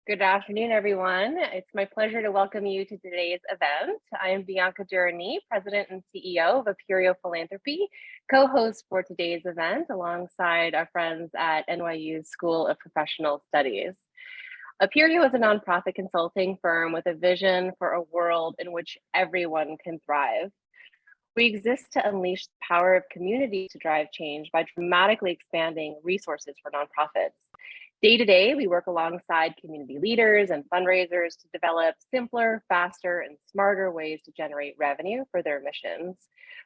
Good afternoon, everyone. It's my pleasure to welcome you to today's event. I am Bianca Durrani, President and CEO of Aperio Philanthropy, co-host for today's event alongside our friends at NYU's School of Professional Studies. Aperio is a nonprofit consulting firm with a vision for a world in which everyone can thrive. We exist to unleash the power of community to drive change by dramatically expanding resources for nonprofits. Day to day, we work alongside community leaders and fundraisers to develop simpler, faster, and smarter ways to generate revenue for their missions.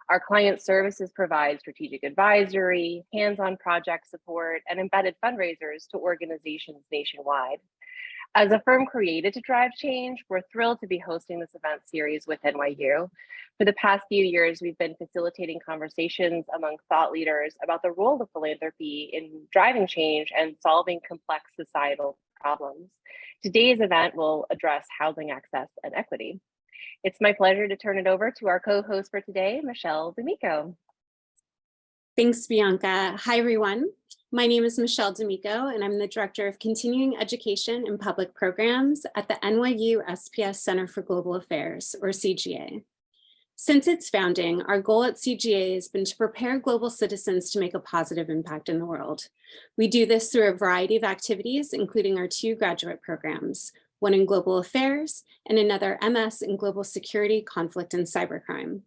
Our client services provide strategic advisory, hands-on project support, and embedded fundraisers to organizations nationwide. As a firm created to drive change, we're thrilled to be hosting this event series with NYU. For the past few years, we've been facilitating conversations among thought leaders about the role of philanthropy in driving change and solving complex societal problems. Today's event will address housing access and equity. It's my pleasure to turn it over to our co-host for today, Michelle D'Amico. Thanks, Bianca. Hi, everyone. My name is Michelle D'Amico, and I'm the Director of Continuing Education and Public Programs at the NYU SPS Center for Global Affairs, or CGA. Since its founding, our goal at CGA has been to prepare global citizens to make a positive impact in the world. We do this through a variety of activities, including our 2 graduate programs, one in Global Affairs and another MS in Global Security, Conflict, and Cybercrime.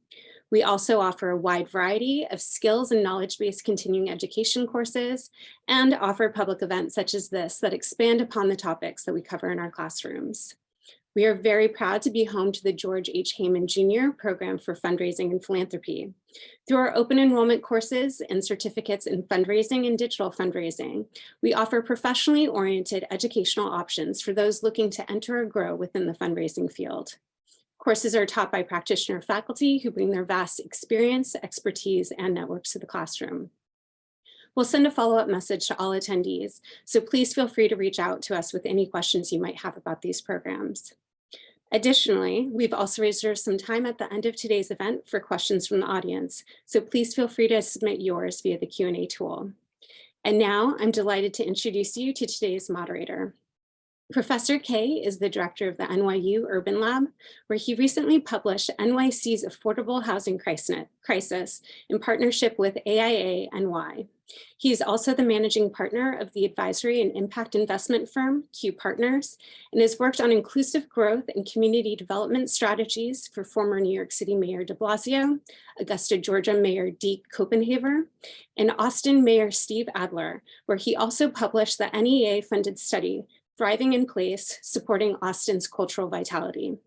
We also offer a wide variety of skills and knowledge-based continuing education courses and offer public events such as this that expand upon the topics that we cover in our classrooms. We are very proud to be home to the George H. Heyman Jr. Program for Fundraising and Philanthropy. Through our open enrollment courses and certificates in fundraising and digital fundraising, we offer professionally oriented educational options for those looking to enter or grow within the fundraising field. Courses are taught by practitioner faculty who bring their vast experience, expertise, and networks to the classroom. We'll send a follow-up message to all attendees, so please feel free to reach out to us with any questions you might have about these programs. Additionally, we've also reserved some time at the end of today's event for questions from the audience, so please feel free to submit yours via the Q&A tool. And now I'm delighted to introduce you to today's moderator. Professor K is the director of the NYU Urban Lab, where he recently published NYC's Affordable Housing Crisis in partnership with AIA-NY. He is also the managing partner of the advisory and impact investment firm, Q Partners, and has worked on inclusive growth and community development strategies for former New York City Mayor de Blasio, Augusta, Georgia Mayor Deke Copenhaver, and Austin Mayor Steve Adler, where he also published the NEA-funded study, Thriving in Place, Supporting Austin's Cultural Vitality.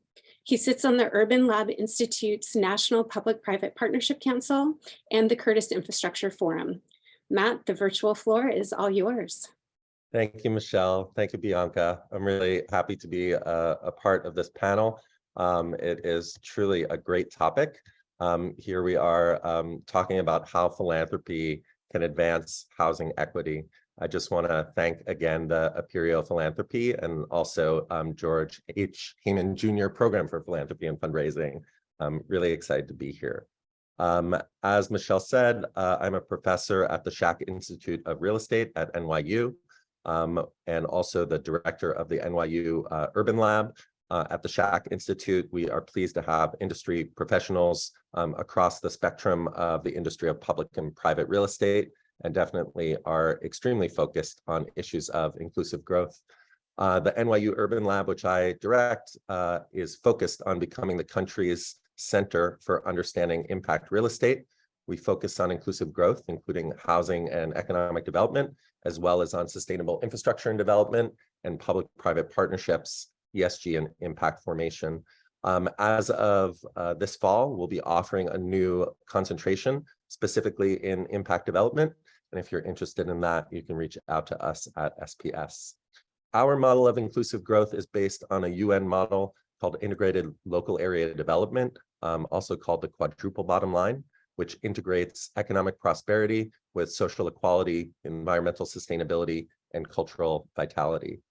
He sits on the Urban Lab Institute's National Public-Private Partnership Council and the Curtis Infrastructure Forum. Matt, the virtual floor is all yours. Thank you, Michelle. Thank you, Bianca. I'm really happy to be a part of this panel. It is truly a great topic. Here we are talking about how philanthropy can advance housing equity. I just want to thank again the Aperio Philanthropy and also George H. Heyman Jr. Program for Philanthropy and Fundraising. I'm really excited to be here. As Michelle said, I'm a professor at the Schack Institute of Real Estate at NYU and also the director of the NYU Urban Lab. At the Schack Institute, we are pleased to have industry professionals across the spectrum of the industry of public and private real estate, and definitely are extremely focused on issues of inclusive growth. The NYU Urban Lab, which I direct, is focused on becoming the country's center for understanding impact real estate. We focus on inclusive growth, including housing and economic development, as well as on sustainable infrastructure and development and public-private partnerships, ESG, and impact formation. As of this fall, we'll be offering a new concentration specifically in impact development. And if you're interested in that, you can reach out to us at SPS. Our model of inclusive growth is based on a UN model called Integrated Local Area Development, also called the quadruple bottom line, which integrates economic prosperity with social equality, environmental sustainability, and cultural vitality.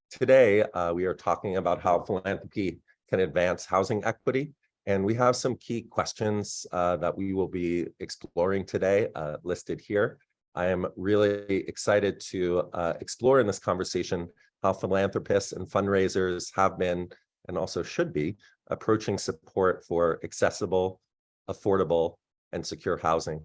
Today, we are talking about how philanthropy can advance housing equity. And we have some key questions that we will be exploring today listed here. I am really excited to explore in this conversation how philanthropists and fundraisers have been, and also should be, approaching support for accessible, affordable, and secure housing.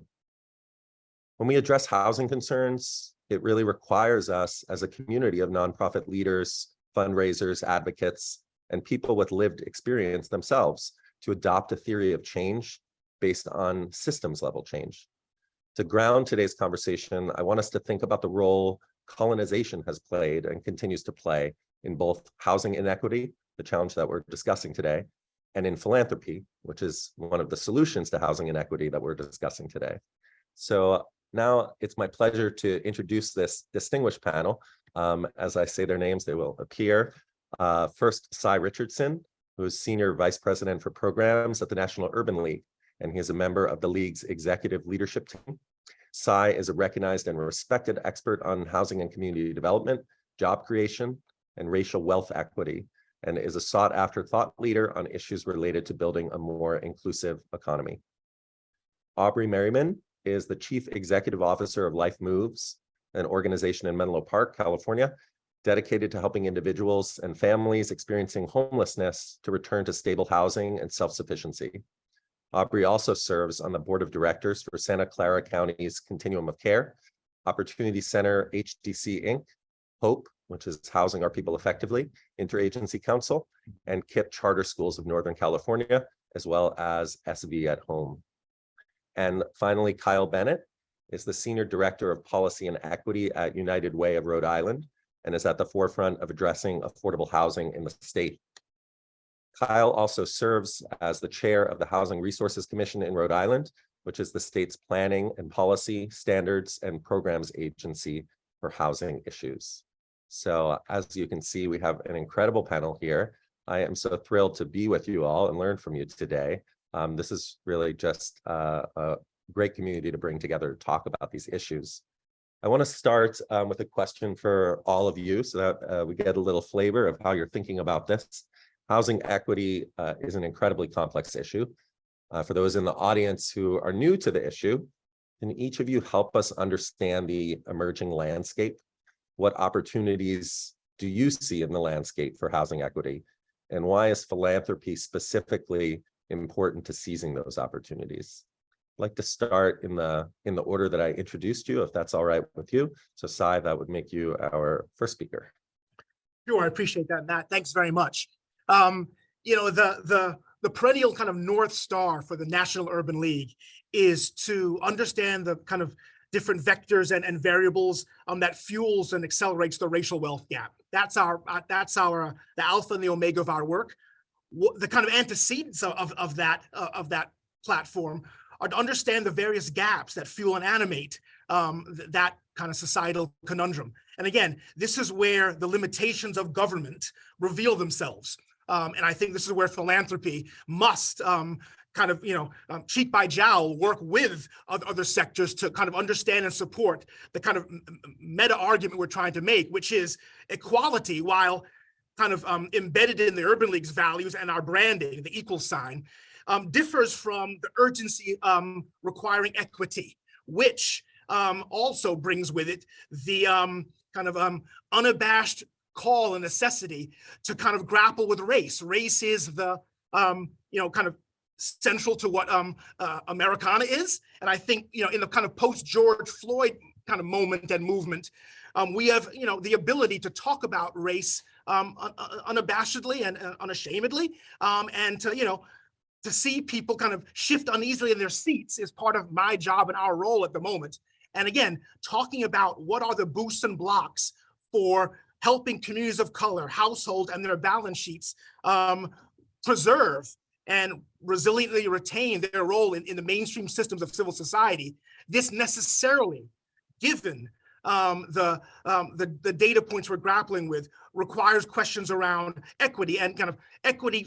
When we address housing concerns, it really requires us as a community of nonprofit leaders, fundraisers, advocates, and people with lived experience themselves to adopt a theory of change based on systems level change. To ground today's conversation, I want us to think about the role colonization has played and continues to play in both housing inequity, the challenge that we're discussing today, and in philanthropy, which is one of the solutions to housing inequity that we're discussing today. So now it's my pleasure to introduce this distinguished panel. As I say their names, they will appear. First, Cy Richardson, who is Senior Vice President for Programs at the National Urban League, and he is a member of the League's executive leadership team. Cy is a recognized and respected expert on housing and community development, job creation, and racial wealth equity, and is a sought-after thought leader on issues related to building a more inclusive economy. Aubrey Merriman is the Chief Executive Officer of Life Moves, an organization in Menlo Park, California, dedicated to helping individuals and families experiencing homelessness to return to stable housing and self-sufficiency. Aubrey also serves on the board of directors for Santa Clara County's Continuum of Care, Opportunity Center HDC Inc., HOPE, which is Housing Our People Effectively, Interagency Council, and KIPP Charter Schools of Northern California, as well as SV at Home. And finally, Kyle Bennett is the Senior Director of Policy and Equity at United Way of Rhode Island, and is at the forefront of addressing affordable housing in the state. Kyle also serves as the chair of the Housing Resources Commission in Rhode Island, which is the state's planning and policy, standards, and programs agency for housing issues. So as you can see, we have an incredible panel here. I am so thrilled to be with you all and learn from you today. This is really just a great community to bring together to talk about these issues. I want to start with a question for all of you so that we get a little flavor of how you're thinking about this. Housing equity is an incredibly complex issue. For those in the audience who are new to the issue, can each of you help us understand the emerging landscape? What opportunities do you see in the landscape for housing equity? And why is philanthropy specifically important to seizing those opportunities? I'd like to start in the order that I introduced you, if that's all right with you. So Cy, that would make you our first speaker. Sure, I appreciate that, Matt. Thanks very much. You know, the perennial kind of North Star for the National Urban League is to understand the kind of different vectors and variables that fuels and accelerates the racial wealth gap. That's the alpha and the omega of our work. The kind of antecedents of that platform are to understand the various gaps that fuel and animate that kind of societal conundrum. And again, this is where the limitations of government reveal themselves. And I think this is where philanthropy must kind of, cheek by jowl, work with other sectors to kind of understand and support the kind of meta argument we're trying to make, which is equality, while kind of embedded in the Urban League's values and our branding, the equal sign, differs from the urgency requiring equity, which also brings with it the kind of unabashed call and necessity to kind of grapple with race. Race is the, kind of central to what Americana is. And I think, in the kind of post-George Floyd kind of moment and movement, we have, the ability to talk about race unabashedly and unashamedly, and to see people kind of shift uneasily in their seats is part of my job and our role at the moment. And again, talking about what are the boosts and blocks for helping communities of color, households, and their balance sheets preserve and resiliently retain their role in the mainstream systems of civil society. This necessarily, given the data points we're grappling with, requires questions around equity, and kind of equity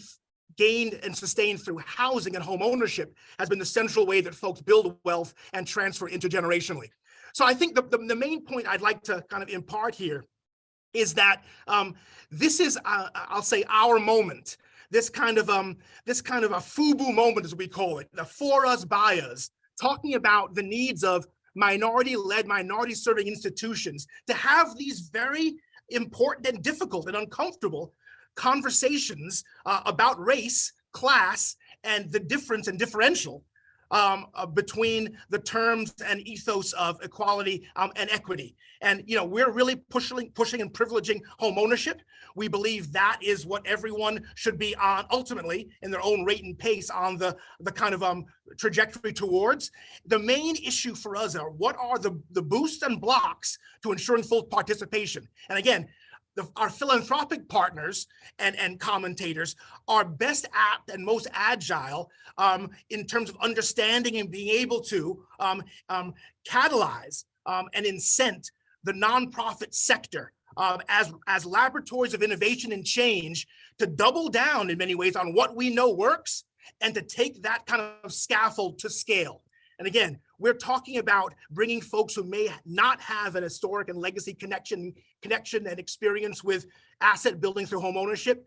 gained and sustained through housing and home ownership has been the central way that folks build wealth and transfer intergenerationally. So I think the main point I'd like to kind of impart here is that this is, I'll say, our moment. This kind of a FUBU moment, as we call it, the for us, by us, talking about the needs of minority-led, minority-serving institutions to have these very important and difficult and uncomfortable conversations about race, class, and the difference and differential between the terms and ethos of equality and equity. And we're really pushing and privileging home ownership. We believe that is what everyone should be on ultimately in their own rate and pace on the kind of trajectory towards. The main issue for us are what are the boosts and blocks to ensuring full participation. And again, our philanthropic partners and commentators are best apt and most agile in terms of understanding and being able to catalyze and incent the nonprofit sector as laboratories of innovation and change to double down in many ways on what we know works and to take that kind of scaffold to scale. And again, we're talking about bringing folks who may not have an historic and legacy connection and experience with asset building through home ownership.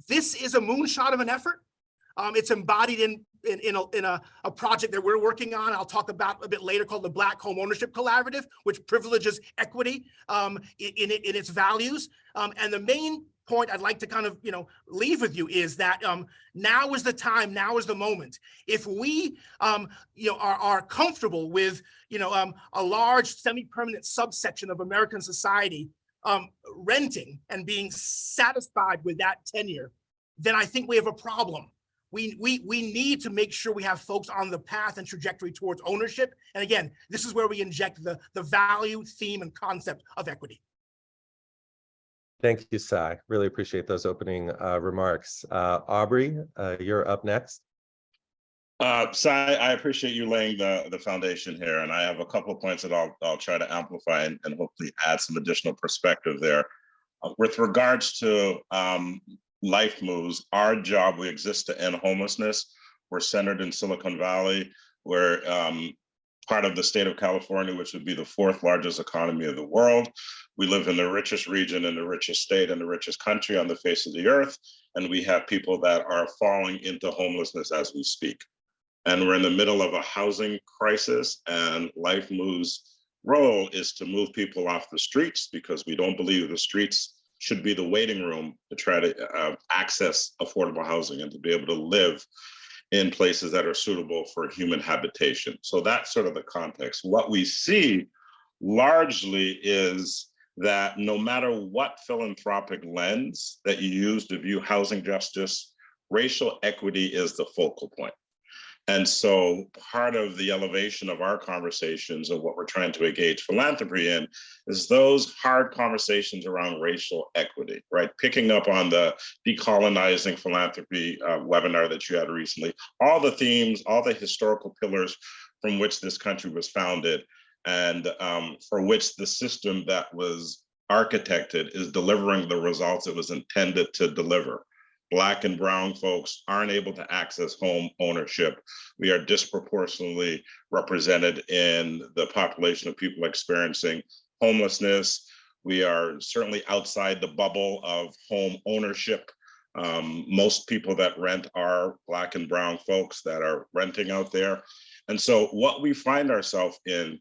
This is a moonshot of an effort. It's embodied in a project that we're working on. I'll talk about a bit later, called the Black Home Ownership Collaborative, which privileges equity in its values. And the main point I'd like to kind of leave with you is that now is the time, now is the moment. If we are comfortable with a large semi-permanent subsection of American society renting and being satisfied with that tenure, then I think we have a problem. We need to make sure we have folks on the path and trajectory towards ownership. And again, this is where we inject the value, theme, and concept of equity. Thank you, Sai. Really appreciate those opening remarks. Aubrey, you're up next. Sai, I appreciate you laying the foundation here, and I have a couple of points that I'll try to amplify and hopefully add some additional perspective there. With regards to life moves, our job, we exist to end homelessness. We're centered in Silicon Valley. We're part of the state of California, which would be the 4th largest economy of the world. We live in the richest region and the richest state and the richest country on the face of the earth. And we have people that are falling into homelessness as we speak. And we're in the middle of a housing crisis, and Life Move's role is to move people off the streets, because we don't believe the streets should be the waiting room to try to access affordable housing and to be able to live in places that are suitable for human habitation. So that's sort of the context. What we see largely is that no matter what philanthropic lens that you use to view housing justice, racial equity is the focal point. And so part of the elevation of our conversations and what we're trying to engage philanthropy in is those hard conversations around racial equity, right? Picking up on the decolonizing philanthropy webinar that you had recently, all the themes, all the historical pillars from which this country was founded, and for which the system that was architected is delivering the results it was intended to deliver. Black and brown folks aren't able to access home ownership. We are disproportionately represented in the population of people experiencing homelessness. We are certainly outside the bubble of home ownership. Most people that rent are Black and brown folks that are renting out there. And so what we find ourselves in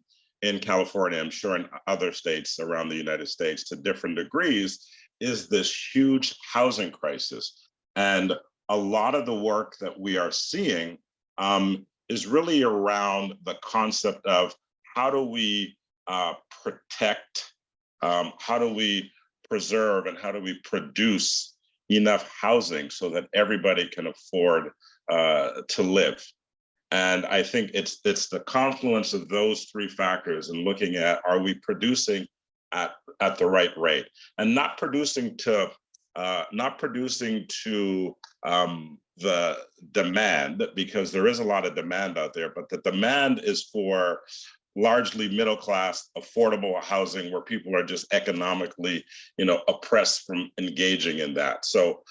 California, I'm sure in other states around the United States to different degrees, is this huge housing crisis. And a lot of the work that we are seeing is really around the concept of how do we protect, how do we preserve, and how do we produce enough housing so that everybody can afford to live. And I think it's the confluence of those 3 factors and looking at, are we producing at the right rate, and not producing to the demand, because there is a lot of demand out there, but the demand is for largely middle-class, affordable housing where people are just economically, oppressed from engaging in that. So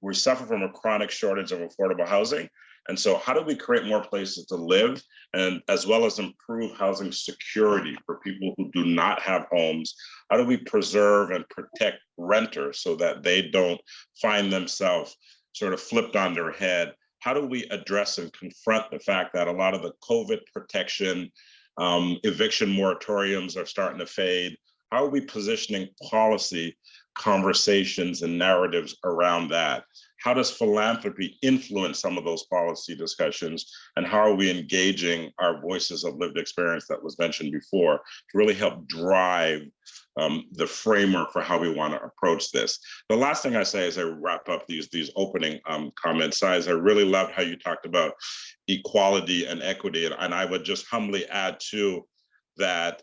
we suffer from a chronic shortage of affordable housing. And so how do we create more places to live, and as well as improve housing security for people who do not have homes? How do we preserve and protect renters so that they don't find themselves sort of flipped on their head? How do we address and confront the fact that a lot of the COVID protection Eviction moratoriums are starting to fade. How are we positioning policy conversations and narratives around that? How does philanthropy influence some of those policy discussions? And how are we engaging our voices of lived experience that was mentioned before to really help drive the framework for how we want to approach this? The last thing I say as I wrap up these opening comments, Sai, I really loved how you talked about equality and equity. And I would just humbly add too that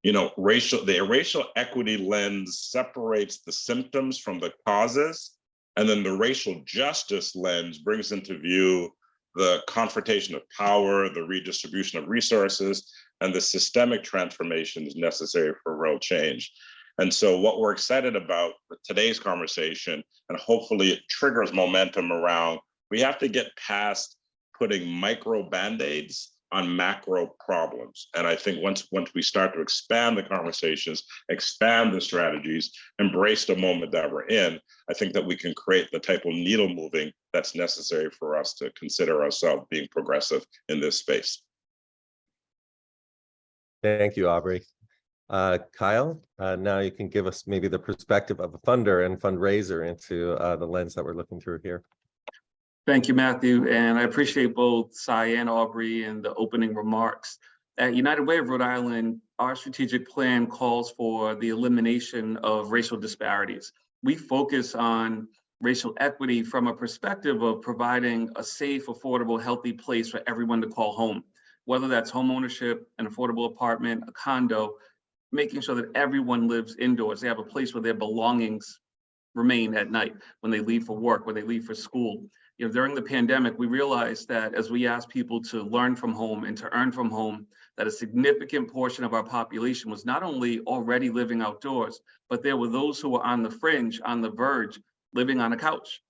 the racial equity lens separates the symptoms from the causes, and then the racial justice lens brings into view the confrontation of power, the redistribution of resources, and the systemic transformations necessary for real change. And so what we're excited about with today's conversation, and hopefully it triggers momentum around, we have to get past putting micro Band-Aids on macro problems. And I think once we start to expand the conversations, expand the strategies, embrace the moment that we're in, I think that we can create the type of needle moving that's necessary for us to consider ourselves being progressive in this space. Thank you, Aubrey. Kyle, now you can give us maybe the perspective of a funder and fundraiser into the lens that we're looking through here. Thank you, Matthew, and I appreciate both Sai and Aubrey in the opening remarks. At United Way of Rhode Island, our strategic plan calls for the elimination of racial disparities. We focus on racial equity from a perspective of providing a safe, affordable, healthy place for everyone to call home, whether that's home ownership, an affordable apartment, a condo, making sure that everyone lives indoors. They have a place where their belongings remain at night when they leave for work, when they leave for school. During the pandemic, we realized that as we asked people to learn from home and to earn from home, that a significant portion of our population was not only already living outdoors, but there were those who were on the fringe, on the verge, living on a couch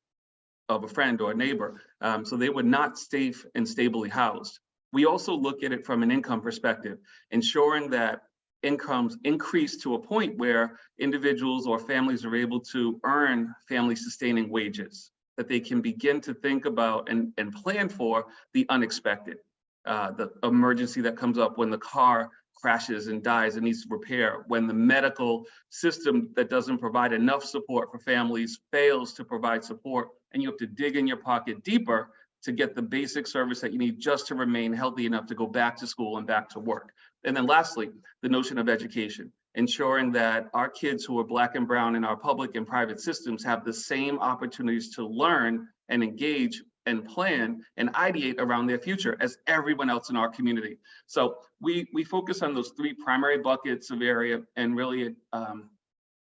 of a friend or a neighbor. So they were not safe and stably housed. We also look at it from an income perspective, ensuring that incomes increase to a point where individuals or families are able to earn family sustaining wages, that they can begin to think about and plan for the unexpected, the emergency that comes up when the car crashes and dies and needs repair, when the medical system that doesn't provide enough support for families fails to provide support, and you have to dig in your pocket deeper to get the basic service that you need just to remain healthy enough to go back to school and back to work. And then lastly, the notion of education, ensuring that our kids who are Black and brown in our public and private systems have the same opportunities to learn and engage and plan and ideate around their future as everyone else in our community. So we focus on those three primary buckets of area and really,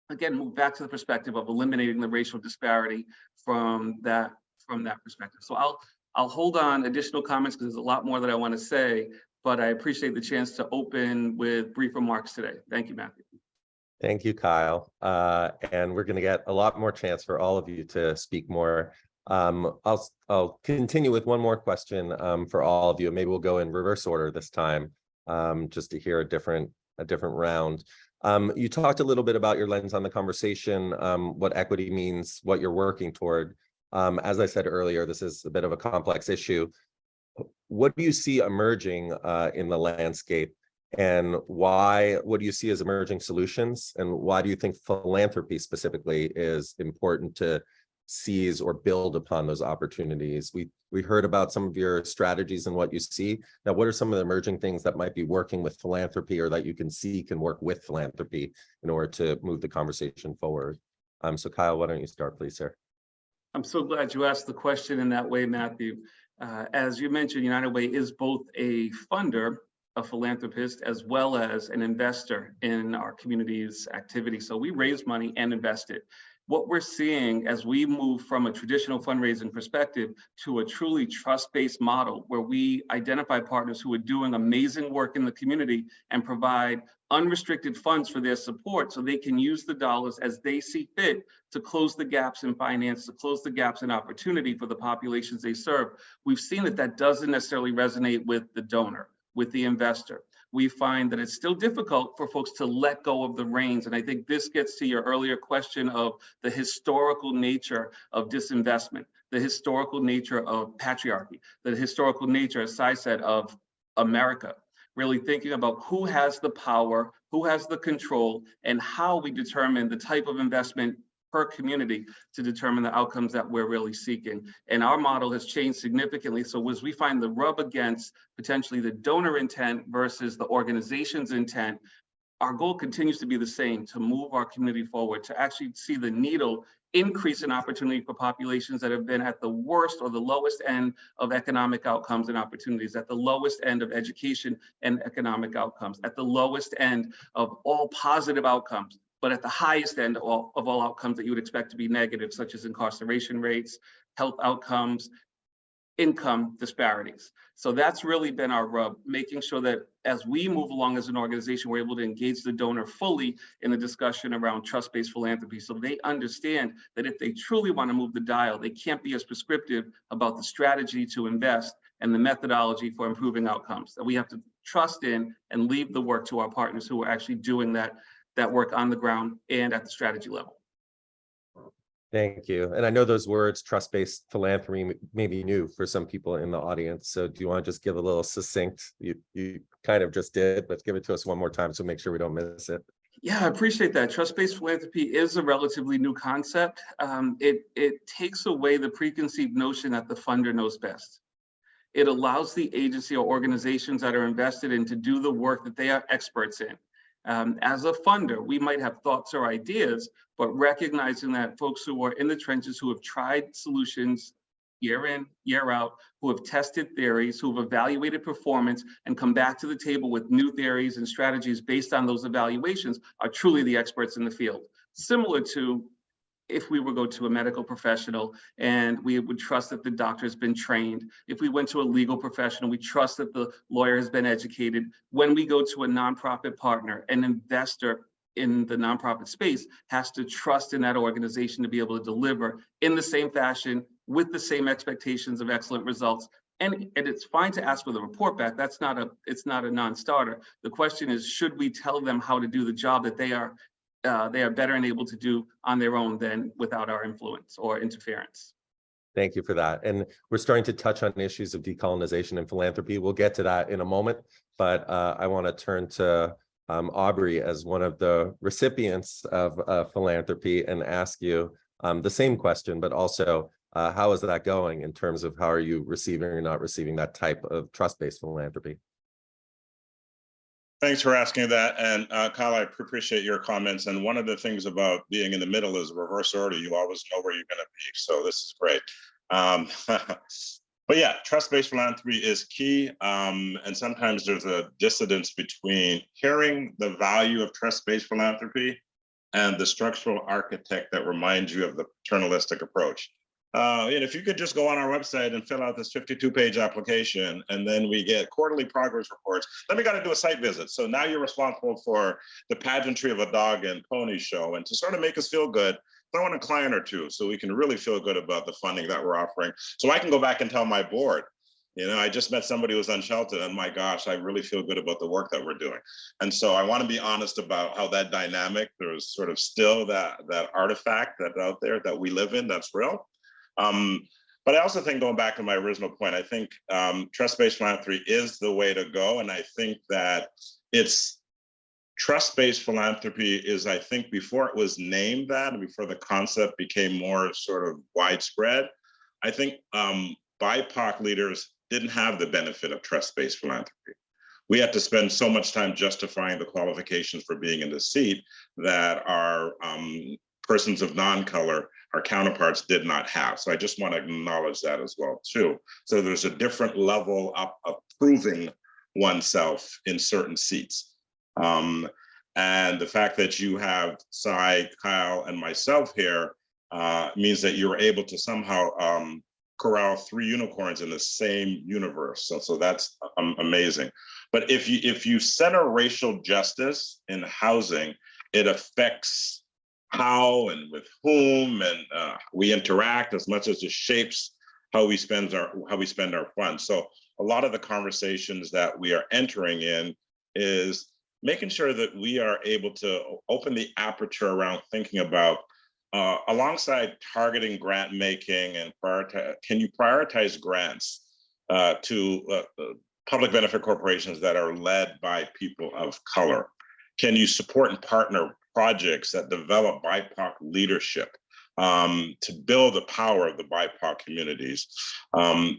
again, move back to the perspective of eliminating the racial disparity from that perspective. So I'll hold on additional comments because there's a lot more that I want to say, but I appreciate the chance to open with brief remarks today. Thank you, Matthew. Thank you, Kyle. And we're going to get a lot more chance for all of you to speak more. I'll continue with one more question for all of you. Maybe we'll go in reverse order this time, just to hear a different round. You talked a little bit about your lens on the conversation, what equity means, what you're working toward. As I said earlier, this is a bit of a complex issue. What do you see emerging in the landscape, and what do you see as emerging solutions, and why do you think philanthropy specifically is important to seize or build upon those opportunities? We heard about some of your strategies and what you see. Now, what are some of the emerging things that might be working with philanthropy, or that you can see can work with philanthropy in order to move the conversation forward? So Kyle, why don't you start, please, sir? I'm so glad you asked the question in that way, Matthew. As you mentioned, United Way is both a funder, a philanthropist, as well as an investor in our community's activity. So we raise money and invest it. What we're seeing as we move from a traditional fundraising perspective to a truly trust-based model where we identify partners who are doing amazing work in the community and provide unrestricted funds for their support so they can use the dollars as they see fit to close the gaps in finance, to close the gaps in opportunity for the populations they serve. We've seen that doesn't necessarily resonate with the donor, with the investor. We find that it's still difficult for folks to let go of the reins. And I think this gets to your earlier question of the historical nature of disinvestment, the historical nature of patriarchy, the historical nature, as Sai said, of America. really thinking about who has the power, who has the control, and how we determine the type of investment per community to determine the outcomes that we're really seeking. And our model has changed significantly. So as we find the rub against potentially the donor intent versus the organization's intent, our goal continues to be the same, to move our community forward, to actually see the needle increase in opportunity for populations that have been at the worst or the lowest end of economic outcomes and opportunities, at the lowest end of education and economic outcomes, at the lowest end of all positive outcomes, but at the highest end of all outcomes that you would expect to be negative, such as incarceration rates, health outcomes, income disparities. So that's really been our rub, making sure that as we move along as an organization, we're able to engage the donor fully in the discussion around trust-based philanthropy, so they understand that if they truly want to move the dial, they can't be as prescriptive about the strategy to invest and the methodology for improving outcomes, that we have to trust in and leave the work to our partners who are actually doing that work on the ground and at the strategy level. Thank you. And I know those words, trust-based philanthropy, may be new for some people in the audience. So do you want to just give a little succinct? You kind of just did, but give it to us one more time so make sure we don't miss it. Yeah, I appreciate that. Trust-based philanthropy is a relatively new concept. It takes away the preconceived notion that the funder knows best. It allows the agency or organizations that are invested in to do the work that they are experts in. As a funder, we might have thoughts or ideas, but recognizing that folks who are in the trenches, who have tried solutions year in, year out, who have tested theories, who have evaluated performance and come back to the table with new theories and strategies based on those evaluations, are truly the experts in the field. Similar to if we would go to a medical professional and we would trust that the doctor has been trained. If we went to a legal professional, we trust that the lawyer has been educated. When we go to a nonprofit partner, an investor in the nonprofit space has to trust in that organization to be able to deliver in the same fashion with the same expectations of excellent results. And it's fine to ask for the report back. It's not a non-starter. The question is, should we tell them how to do the job that they are better and able to do on their own than without our influence or interference? Thank you for that. And we're starting to touch on issues of decolonization and philanthropy. We'll get to that in a moment, but I want to turn to Aubrey as one of the recipients of philanthropy and ask you the same question, but also how is that going in terms of how are you receiving or not receiving that type of trust-based philanthropy? Thanks for asking that. And Kyle, I appreciate your comments. And one of the things about being in the middle is reverse order. You always know where you're going to be. So this is great. But yeah, trust-based philanthropy is key. And sometimes there's a dissonance between hearing the value of trust-based philanthropy and the structural architect that reminds you of the paternalistic approach. And if you could just go on our website and fill out this 52-page application, and then we get quarterly progress reports, then we got to do a site visit. So now you're responsible for the pageantry of a dog and pony show. And to sort of make us feel good, throw in a client or two so we can really feel good about the funding that we're offering. So I can go back and tell my board, you know, I just met somebody who was unsheltered, and my gosh, I really feel good about the work that we're doing. And so I want to be honest about how that dynamic, there's sort of still that artifact that's out there that we live in, that's real. But I also think, going back to my original point, I think trust-based philanthropy is the way to go. And I think that it's trust-based philanthropy is, I think, before it was named that, and before the concept became more sort of widespread, I think BIPOC leaders didn't have the benefit of trust-based philanthropy. We had to spend so much time justifying the qualifications for being in the seat that our persons of non-color, our counterparts, did not have. So I just want to acknowledge that as well too. So there's a different level of proving oneself in certain seats. And the fact that you have Cy, Kyle, and myself here means that you were able to somehow corral 3 unicorns in the same universe. So that's amazing. But if you center racial justice in housing, it affects how and with whom and we interact as much as it shapes how we spend our funds. So a lot of the conversations that we are entering in is making sure that we are able to open the aperture around thinking about alongside targeting grant making and can you prioritize grants to public benefit corporations that are led by people of color? Can you support and partner projects that develop BIPOC leadership to build the power of the BIPOC communities?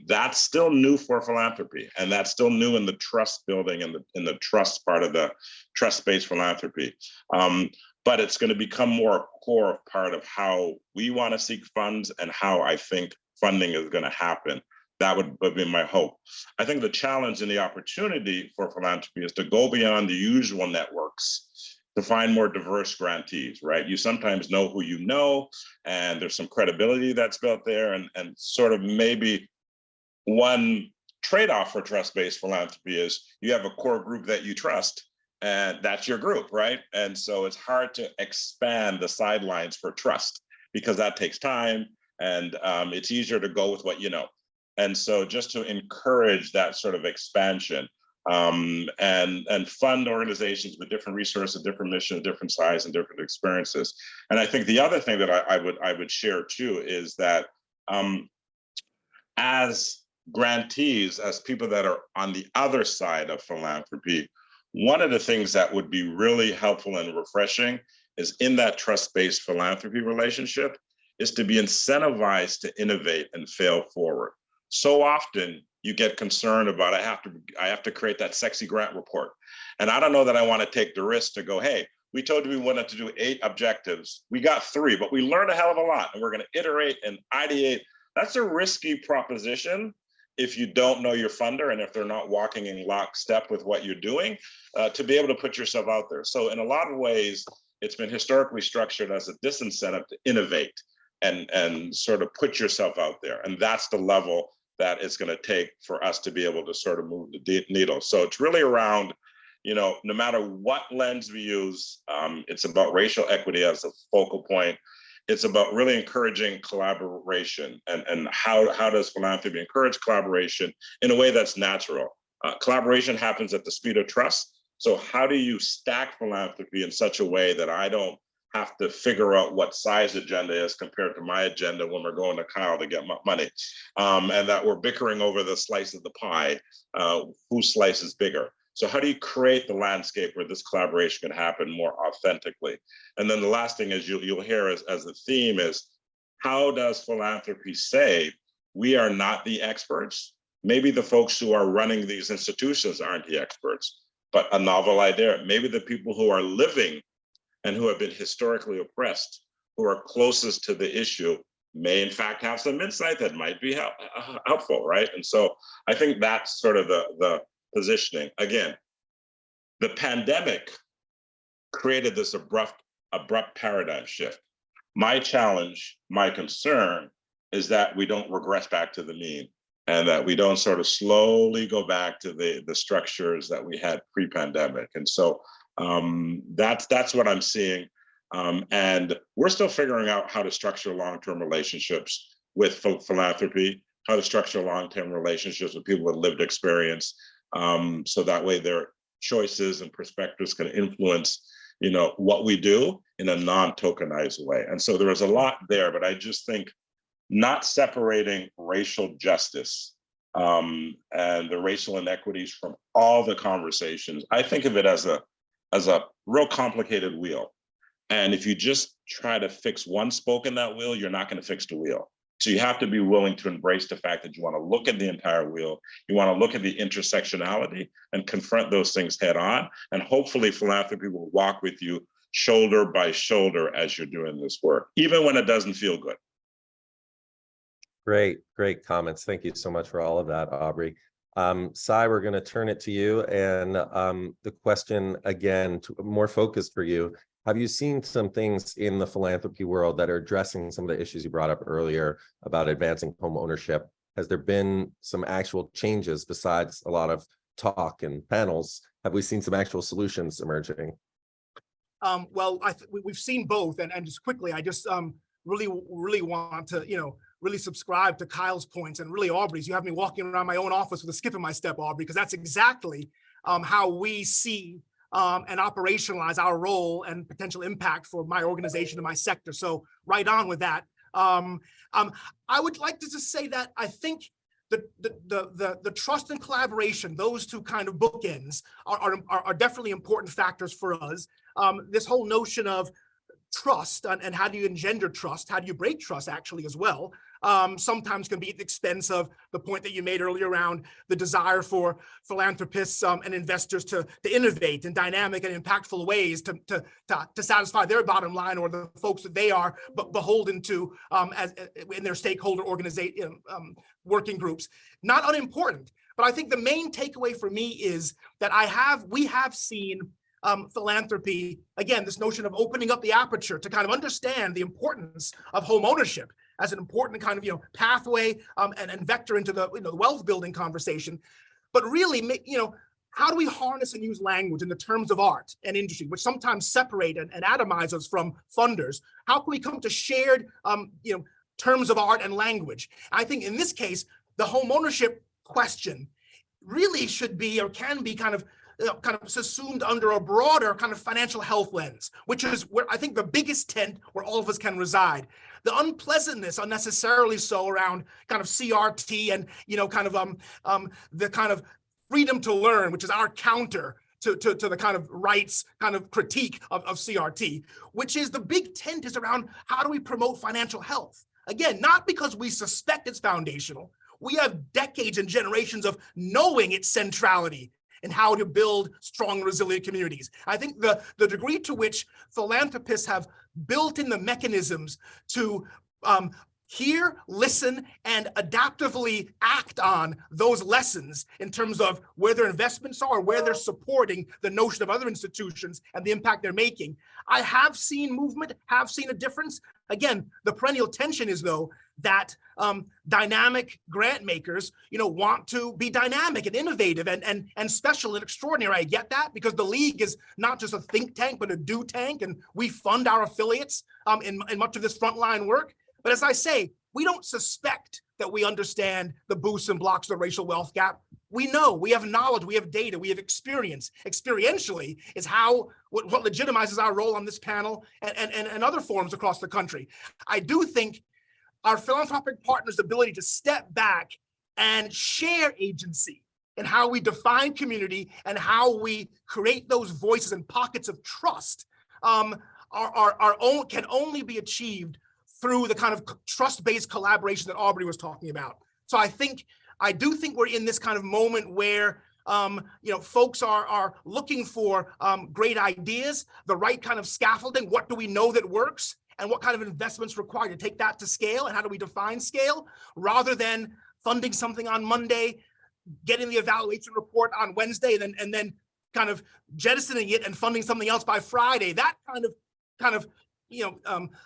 That's still new for philanthropy, and that's still new in the trust building and in the trust part of the trust-based philanthropy. But it's going to become more a core part of how we want to seek funds and how I think funding is going to happen. That would be my hope. I think the challenge and the opportunity for philanthropy is to go beyond the usual networks to find more diverse grantees, right? You sometimes know who you know, and there's some credibility that's built there, and sort of maybe one trade-off for trust-based philanthropy is you have a core group that you trust, and that's your group, right? And so it's hard to expand the sidelines for trust because that takes time, and it's easier to go with what you know. And so just to encourage that sort of expansion and fund organizations with different resources, different missions, different size, and different experiences. And I think the other thing that I would share too is that as grantees, as people that are on the other side of philanthropy, one of the things that would be really helpful and refreshing is in that trust-based philanthropy relationship is to be incentivized to innovate and fail forward. So often you get concerned about, I have to create that sexy grant report. And I don't know that I want to take the risk to go, hey, we told you we wanted to do 8 objectives. We got 3, but we learned a hell of a lot, and we're going to iterate and ideate. That's a risky proposition if you don't know your funder and if they're not walking in lockstep with what you're doing, to be able to put yourself out there. So in a lot of ways, it's been historically structured as a disincentive to innovate and sort of put yourself out there. And that's the level that it's going to take for us to be able to sort of move the needle. So it's really around, no matter what lens we use, it's about racial equity as a focal point. It's about really encouraging collaboration and how does philanthropy encourage collaboration in a way that's natural? Collaboration happens at the speed of trust. So how do you stack philanthropy in such a way that I don't have to figure out what size agenda is compared to my agenda when we're going to Kyle to get money, and that we're bickering over the slice of the pie, whose slice is bigger. So how do you create the landscape where this collaboration can happen more authentically? And then the last thing is you'll hear as a theme is, how does philanthropy say we are not the experts? Maybe the folks who are running these institutions aren't the experts, but a novel idea. Maybe the people who are living and who have been historically oppressed, who are closest to the issue, may in fact have some insight that might be helpful, right? And so I think that's sort of the positioning. Again, the pandemic created this abrupt paradigm shift. My challenge, my concern is that we don't regress back to the mean and that we don't sort of slowly go back to the structures that we had pre-pandemic. And so that's what I'm seeing. And we're still figuring out how to structure long-term relationships with philanthropy, how to structure long-term relationships with people with lived experience, so that way their choices and perspectives can influence, what we do in a non-tokenized way. And so there is a lot there, but I just think not separating racial justice and the racial inequities from all the conversations. I think of it as a real complicated wheel. And if you just try to fix one spoke in that wheel, you're not going to fix the wheel. So you have to be willing to embrace the fact that you want to look at the entire wheel. You want to look at the intersectionality and confront those things head on. And hopefully philanthropy will walk with you shoulder by shoulder as you're doing this work, even when it doesn't feel good. Great comments. Thank you so much for all of that, Aubrey. Sai, we're going to turn it to you. And the question, again, more focused for you. Have you seen some things in the philanthropy world that are addressing some of the issues you brought up earlier about advancing home ownership? Has there been some actual changes besides a lot of talk and panels? Have we seen some actual solutions emerging? Well, we've seen both. And just quickly, I just really want to, really subscribe to Kyle's points and really Aubrey's. You have me walking around my own office with a skip in my step, Aubrey, because that's exactly how we see and operationalize our role and potential impact for my organization and my sector. So right on with that. I would like to just say that I think the trust and collaboration, those two kind of bookends are definitely important factors for us. This whole notion of trust and how do you engender trust, how do you break trust actually as well, sometimes can be at the expense of the point that you made earlier around the desire for philanthropists and investors to innovate in dynamic and impactful ways to satisfy their bottom line or the folks that they are beholden to as in their stakeholder organization working groups. Not unimportant, but I think the main takeaway for me is that we have seen philanthropy, again, this notion of opening up the aperture to kind of understand the importance of home ownership as an important kind of pathway and vector into the the wealth building conversation. But really, how do we harness and use language in the terms of art and industry, which sometimes separate and atomize us from funders? How can we come to shared terms of art and language? I think in this case, the home ownership question really should be or can be kind of subsumed under a broader kind of financial health lens, which is where I think the biggest tent where all of us can reside. The unpleasantness, unnecessarily so, around kind of CRT and the kind of freedom to learn, which is our counter to the kind of rights kind of critique of CRT, which is the big tent is around how do we promote financial health? Again, not because we suspect it's foundational. We have decades and generations of knowing its centrality and how to build strong, resilient communities. I think the degree to which philanthropists have built in the mechanisms to hear, listen, and adaptively act on those lessons in terms of where their investments are, where they're supporting the notion of other institutions and the impact they're making. I have seen movement, have seen a difference. Again, the perennial tension is, though, that dynamic grant makers, want to be dynamic and innovative and special and extraordinary. I get that, because the league is not just a think tank, but a do tank, and we fund our affiliates in much of this frontline work. But as I say, we don't suspect that we understand the boosts and blocks of the racial wealth gap. We know, we have knowledge, we have data, we have experience. Experientially is what legitimizes our role on this panel and other forums across the country. I do think our philanthropic partners' ability to step back and share agency in how we define community and how we create those voices and pockets of trust can only be achieved through the kind of trust-based collaboration that Aubrey was talking about. So I do think we're in this kind of moment where folks are looking for great ideas, the right kind of scaffolding. What do we know that works? And what kind of investments required to take that to scale? And how do we define scale? Rather than funding something on Monday, getting the evaluation report on Wednesday, and then kind of jettisoning it and funding something else by Friday. That kind of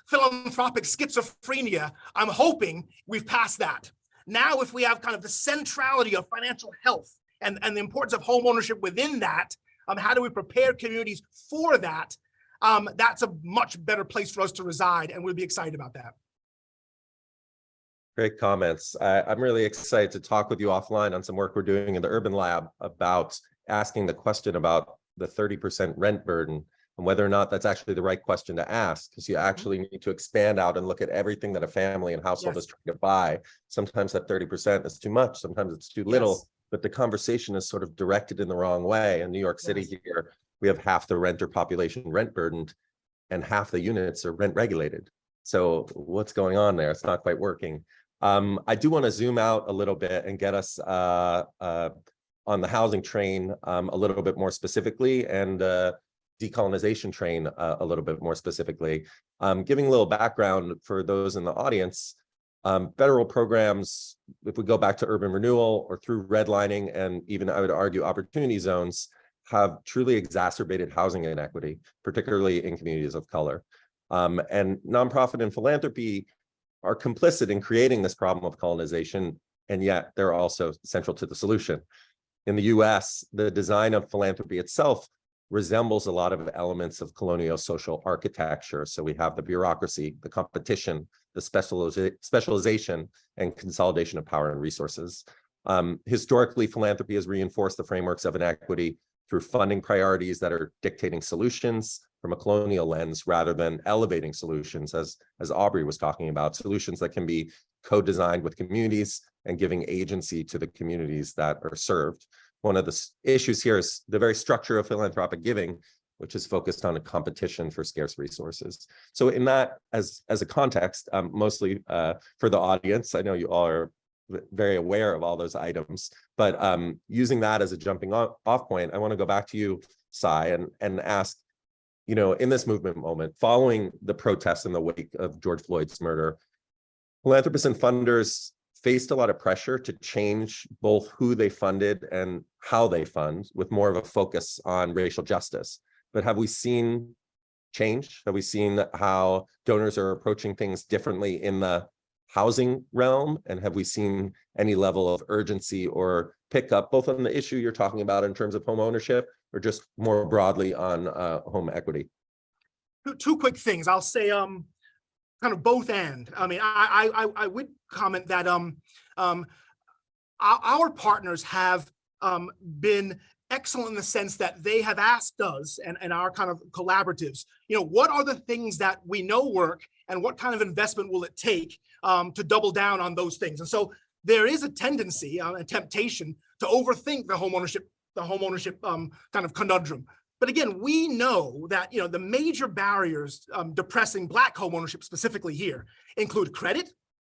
philanthropic schizophrenia, I'm hoping we've passed that. Now, if we have kind of the centrality of financial health and the importance of home ownership within that, how do we prepare communities for that? That's a much better place for us to reside, and we'll be excited about that. Great comments. I'm really excited to talk with you offline on some work we're doing in the Urban Lab about asking the question about the 30% rent burden and whether or not that's actually the right question to ask, because you actually need to expand out and look at everything that a family and household is trying to buy. Sometimes that 30% is too much, sometimes it's too little, but the conversation is sort of directed in the wrong way. In New York City here, we have half the renter population rent burdened and half the units are rent regulated. So what's going on there? It's not quite working. I do want to zoom out a little bit and get us on the housing train a little bit more specifically, and decolonization train a little bit more specifically. Giving a little background for those in the audience, federal programs, if we go back to urban renewal or through redlining, and even I would argue opportunity zones, have truly exacerbated housing inequity, particularly in communities of color. And nonprofit and philanthropy are complicit in creating this problem of colonization, and yet they're also central to the solution. In the US, the design of philanthropy itself resembles a lot of elements of colonial social architecture. So we have the bureaucracy, the competition, the specialization, and consolidation of power and resources. Historically, philanthropy has reinforced the frameworks of inequity through funding priorities that are dictating solutions from a colonial lens rather than elevating solutions, as Aubrey was talking about, solutions that can be co-designed with communities and giving agency to the communities that are served. One of the issues here is the very structure of philanthropic giving, which is focused on a competition for scarce resources. So in that, as a context, mostly for the audience, I know you all are very aware of all those items, but using that as a jumping off point, I want to go back to you, Sai, and ask, you know, in this movement moment, following the protests in the wake of George Floyd's murder, philanthropists and funders faced a lot of pressure to change both who they funded and how they fund, with more of a focus on racial justice. But have we seen change? Have we seen how donors are approaching things differently in the housing realm? And have we seen any level of urgency or pickup, both on the issue you're talking about in terms of home ownership, or just more broadly on home equity? Two quick things. I'll say kind of both and. I mean, I would comment that our partners have been excellent in the sense that they have asked us and our kind of collaboratives, you know, what are the things that we know work and what kind of investment will it take to double down on those things? And so there is a tendency, a temptation to overthink the homeownership kind of conundrum. But again, we know that, you know, the major barriers depressing Black homeownership specifically here include credit,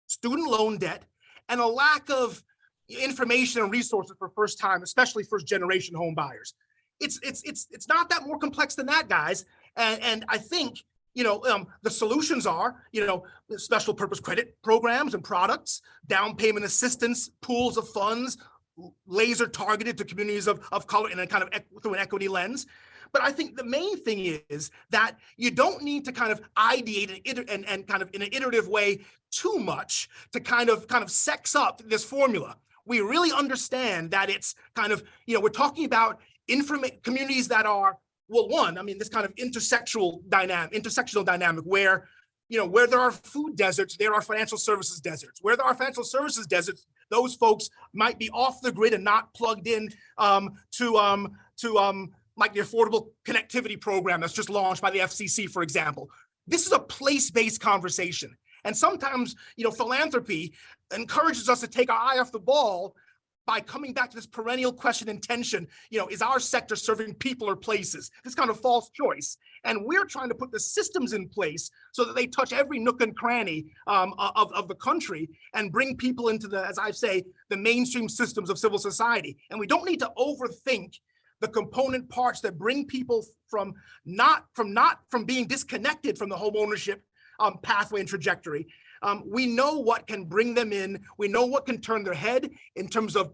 student loan debt, and a lack of information and resources for first-time, especially first-generation home buyers. It's not that more complex than that, guys. And I think, you know, the solutions are, you know, special purpose credit programs and products, down payment assistance, pools of funds, laser targeted to communities of color in a kind of through an equity lens. But I think the main thing is that you don't need to kind of ideate and kind of in an iterative way too much to kind of sex up this formula. We really understand that it's kind of, you know, we're talking about communities that are, well, one, I mean, this kind of intersectional dynamic where, you know, where there are food deserts, there are financial services deserts. Where there are financial services deserts, those folks might be off the grid and not plugged in to like the Affordable Connectivity Program that's just launched by the FCC, for example. This is a place-based conversation. And sometimes, you know, philanthropy encourages us to take our eye off the ball by coming back to this perennial question and tension, you know, is our sector serving people or places? This kind of false choice. And we're trying to put the systems in place so that they touch every nook and cranny of the country and bring people into the, as I say, the mainstream systems of civil society. And we don't need to overthink the component parts that bring people from being disconnected from the home ownership pathway and trajectory. We know what can bring them in. We know what can turn their head in terms of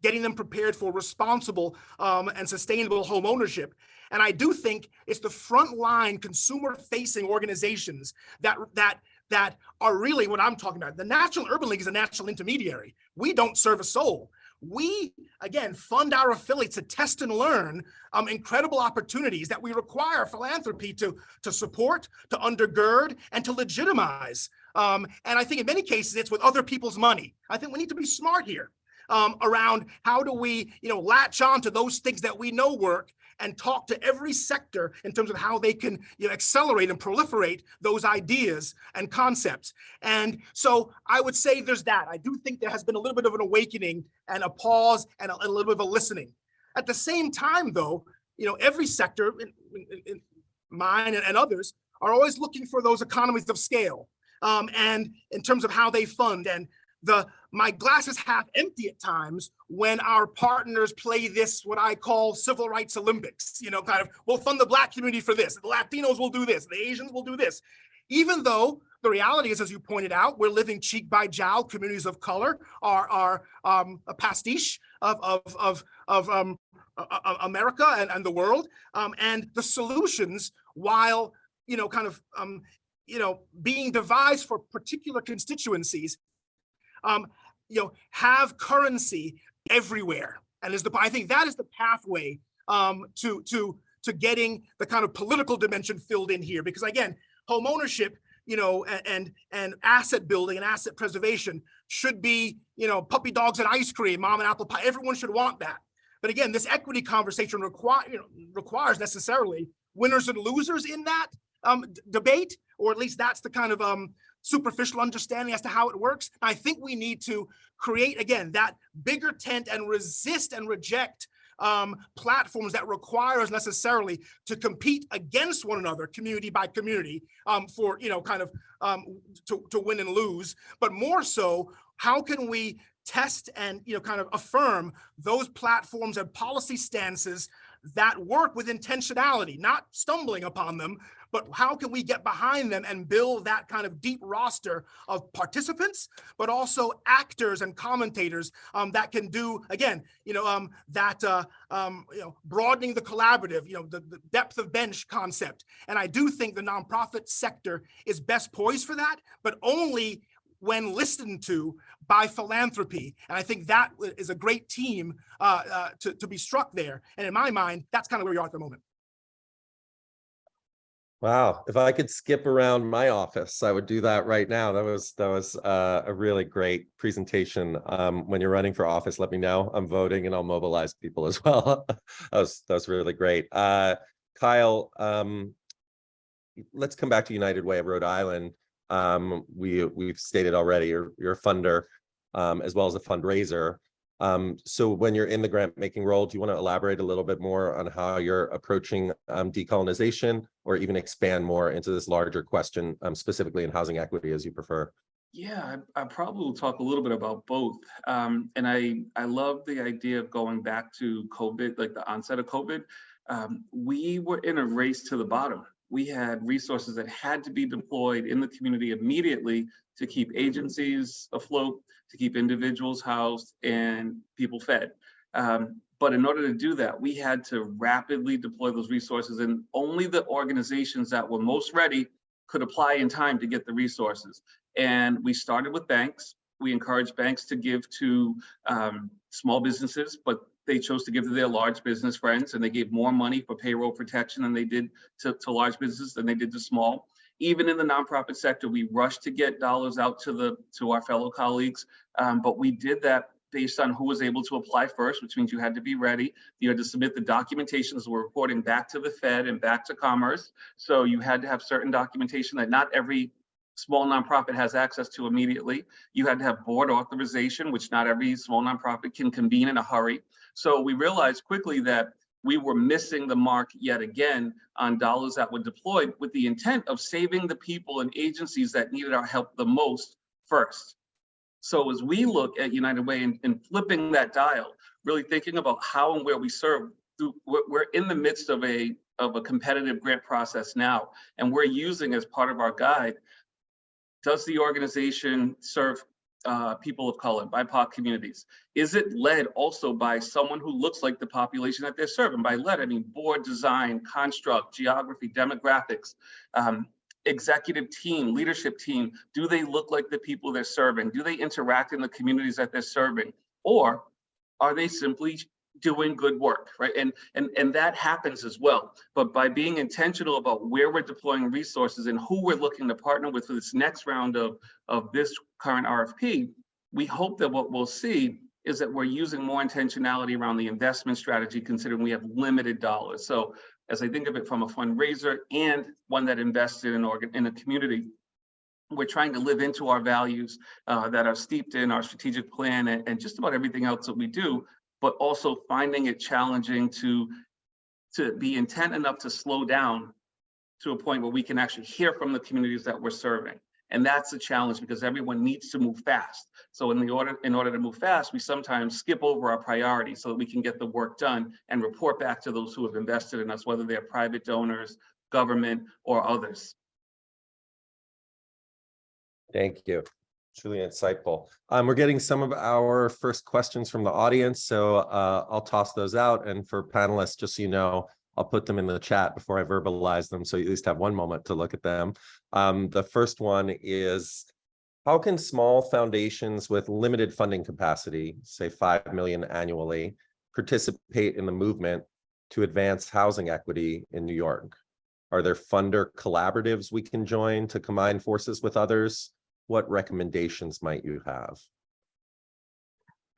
getting them prepared for responsible and sustainable home ownership. And I do think it's the frontline consumer-facing organizations that are really what I'm talking about. The National Urban League is a national intermediary. We don't serve a soul. We, again, fund our affiliates to test and learn incredible opportunities that we require philanthropy to support, to undergird, and to legitimize. And I think in many cases, it's with other people's money. I think we need to be smart here around how do we, you know, latch on to those things that we know work and talk to every sector in terms of how they can, you know, accelerate and proliferate those ideas and concepts. And so I would say there's that. I do think there has been a little bit of an awakening and a pause and a little bit of a listening. At the same time, though, you know, every sector, in mine and others, are always looking for those economies of scale and in terms of how they fund. And my glass is half empty at times when our partners play this, what I call civil rights Olympics, you know, kind of, we'll fund the Black community for this, the Latinos will do this, the Asians will do this. Even though the reality is, as you pointed out, we're living cheek by jowl, communities of color are a pastiche of America and the world. And the solutions, while, you know, kind of, you know, being devised for particular constituencies, you know, have currency everywhere. And I think that is the pathway to getting the kind of political dimension filled in here. Because again, home ownership, you know, and asset building and asset preservation should be, you know, puppy dogs and ice cream, mom and apple pie. Everyone should want that. But again, this equity conversation requires necessarily winners and losers in that debate. or at least that's the kind of superficial understanding as to how it works. I think we need to create, again, that bigger tent and resist and reject platforms that require us necessarily to compete against one another, community by community, for, kind of to win and lose. But more so, how can we test and, kind of affirm those platforms and policy stances that work with intentionality, not stumbling upon them, but how can we get behind them and build that kind of deep roster of participants, but also actors and commentators that can do, again, broadening the collaborative, the depth of bench concept. And I do think the nonprofit sector is best poised for that, but only when listened to by philanthropy. And I think that is a great team to be struck there. And in my mind, that's kind of where we are at the moment. Wow, if I could skip around my office, I would do that right now. That was a really great presentation. When you're running for office, let me know. I'm voting and I'll mobilize people as well. that was really great. Kyle, let's come back to United Way of Rhode Island. We've stated already you're a funder as well as a fundraiser. So when you're in the grant making role, do you want to elaborate a little bit more on how you're approaching decolonization, or even expand more into this larger question, specifically in housing equity, as you prefer? Yeah, I probably will talk a little bit about both. And I love the idea of going back to COVID, like the onset of COVID. We were in a race to the bottom. We had resources that had to be deployed in the community immediately to keep agencies afloat, to keep individuals housed and people fed. But in order to do that, we had to rapidly deploy those resources, and only the organizations that were most ready could apply in time to get the resources. And we started with banks. We encouraged banks to give to small businesses, but they chose to give to their large business friends, and they gave more money for payroll protection than they did to large businesses than they did to small. Even in the nonprofit sector, we rushed to get dollars out to our fellow colleagues, but we did that based on who was able to apply first, which means you had to be ready. You had to submit the documentations that were reporting back to the Fed and back to Commerce. So you had to have certain documentation that not every small nonprofit has access to immediately. You had to have board authorization, which not every small nonprofit can convene in a hurry. So we realized quickly that we were missing the mark yet again on dollars that were deployed with the intent of saving the people and agencies that needed our help the most first. So as we look at United Way and flipping that dial, really thinking about how and where we serve, we're in the midst of a competitive grant process now, and we're using as part of our guide, does the organization serve people of color, BIPOC communities? Is it led also by someone who looks like the population that they're serving? By led, I mean board design, construct, geography, demographics, executive team, leadership team. Do they look like the people they're serving? Do they interact in the communities that they're serving? Or are they simply doing good work, right? And that happens as well. But by being intentional about where we're deploying resources and who we're looking to partner with for this next round of this current RFP, we hope that what we'll see is that we're using more intentionality around the investment strategy, considering we have limited dollars. So as I think of it from a fundraiser and one that invested in a community, we're trying to live into our values that are steeped in our strategic plan and just about everything else that we do, but also finding it challenging to be intent enough to slow down to a point where we can actually hear from the communities that we're serving. And that's a challenge because everyone needs to move fast. So in order to move fast, we sometimes skip over our priorities so that we can get the work done and report back to those who have invested in us, whether they're private donors, government, or others. Thank you. Truly insightful. We're getting some of our first questions from the audience, so I'll toss those out. And for panelists, just so you know, I'll put them in the chat before I verbalize them, so you at least have one moment to look at them. The first one is, how can small foundations with limited funding capacity, say 5 million annually, participate in the movement to advance housing equity in New York? Are there funder collaboratives we can join to combine forces with others? What recommendations might you have?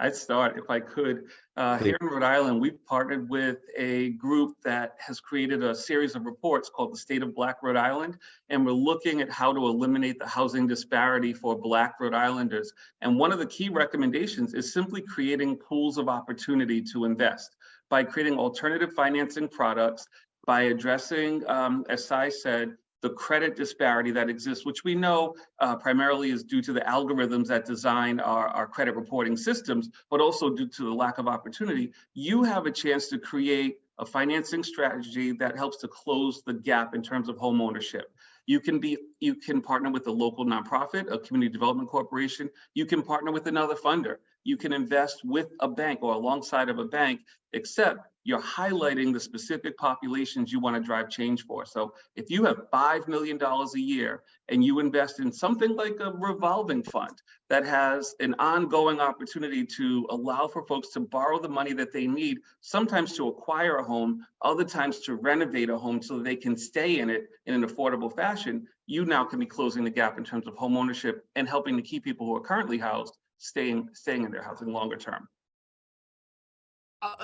I'd start if I could. Here in Rhode Island, we've partnered with a group that has created a series of reports called the State of Black Rhode Island, and we're looking at how to eliminate the housing disparity for Black Rhode Islanders. And one of the key recommendations is simply creating pools of opportunity to invest by creating alternative financing products, by addressing, as Sai said, the credit disparity that exists, which we know primarily is due to the algorithms that design our credit reporting systems, but also due to the lack of opportunity. You have a chance to create a financing strategy that helps to close the gap in terms of home ownership. You can partner with a local nonprofit, a community development corporation. You can partner with another funder. You can invest with a bank or alongside of a bank, except you're highlighting the specific populations you want to drive change for. So if you have $5 million a year and you invest in something like a revolving fund that has an ongoing opportunity to allow for folks to borrow the money that they need, sometimes to acquire a home, other times to renovate a home so that they can stay in it in an affordable fashion, you now can be closing the gap in terms of home ownership and helping to keep people who are currently housed staying in their housing longer term.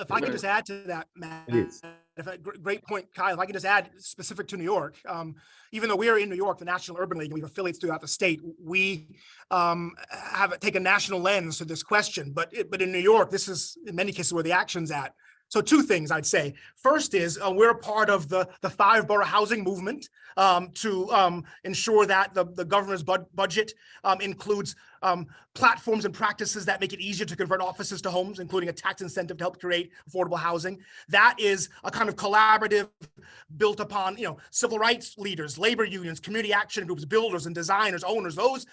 If I could just add to that, Matt, great point, Kyle. If I could just add specific to New York, even though we are in New York, the National Urban League, and we have affiliates throughout the state, we have take a national lens to this question. But in New York, this is in many cases where the action's at. So two things I'd say. First is we're a part of the 5-borough housing movement to ensure that the governor's budget includes platforms and practices that make it easier to convert offices to homes, including a tax incentive to help create affordable housing. That is a kind of collaborative built upon, civil rights leaders, labor unions, community action groups, builders and designers, owners, those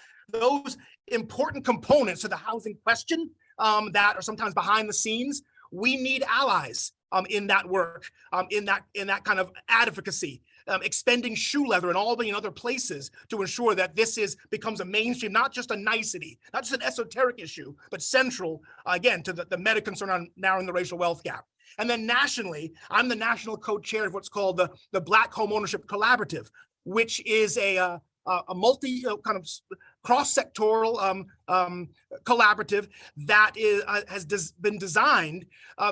important components to the housing question that are sometimes behind the scenes. We need allies in that work, in that kind of advocacy, expending shoe leather in Albany and other places to ensure that this becomes a mainstream, not just a nicety, not just an esoteric issue, but central, again, to the meta concern on narrowing the racial wealth gap. And then nationally, I'm the national co-chair of what's called the Black Home Ownership Collaborative, which is a multi kind of cross-sectoral collaborative that has been designed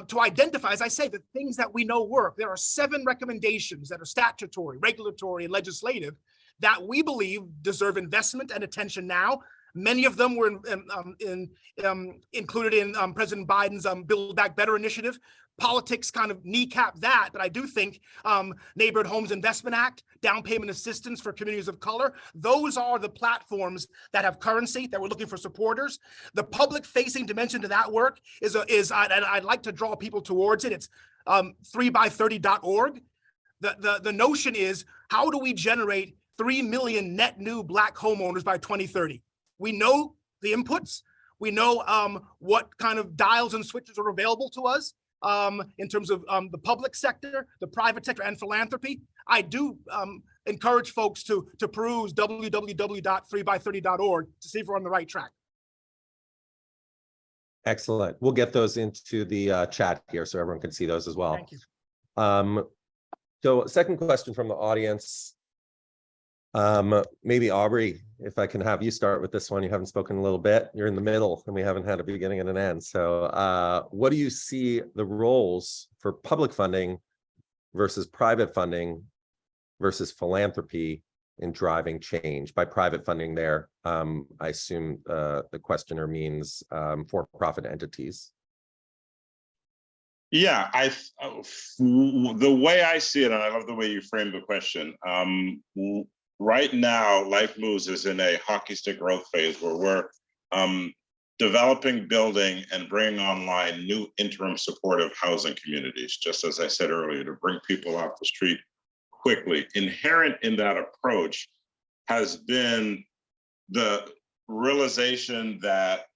to identify, as I say, the things that we know work. There are 7 recommendations that are statutory, regulatory, and legislative that we believe deserve investment and attention now. Many of them were included in President Biden's Build Back Better initiative. Politics kind of kneecap that, but I do think Neighborhood Homes Investment Act, down payment assistance for communities of color, those are the platforms that have currency that we're looking for supporters. The public-facing dimension to that work is I'd like to draw people towards it. It's 3by30.org. The notion is, how do we generate 3 million net new Black homeowners by 2030? We know the inputs. We know what kind of dials and switches are available to us. In terms of the public sector, the private sector, and philanthropy. I do encourage folks to peruse www.3by30.org to see if we're on the right track. Excellent. We'll get those into the chat here so everyone can see those as well. Thank you. So second question from the audience. Maybe Aubrey, if I can have you start with this one. You haven't spoken a little bit. You're in the middle and we haven't had a beginning and an end. So what do you see the roles for public funding versus private funding versus philanthropy in driving change? By private funding there, I assume the questioner means for-profit entities. Yeah, the way I see it, and I love the way you framed the question, right now, Life Moves is in a hockey stick growth phase where we're developing, building, and bringing online new interim supportive housing communities, just as I said earlier, to bring people off the street quickly. Inherent in that approach has been the realization that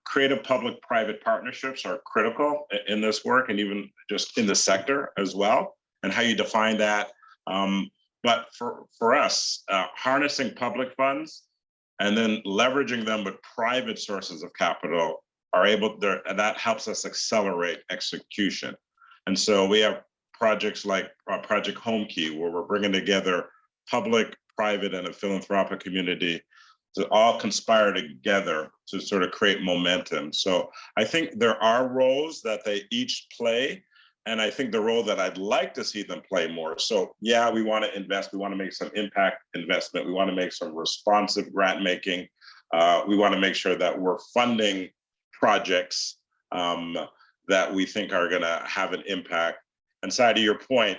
creative public-private partnerships are critical in this work, and even just in the sector as well, and how you define that. But for us, harnessing public funds and then leveraging them with private sources of capital are able to, and that helps us accelerate execution. And so we have projects like Project Home Key, where we're bringing together public, private, and a philanthropic community to all conspire together to sort of create momentum. So I think there are roles that they each play. And I think the role that I'd like to see them play more. So yeah, we want to invest. We want to make some impact investment. We want to make some responsive grant making. We want to make sure that we're funding projects that we think are going to have an impact. And Sai, to your point,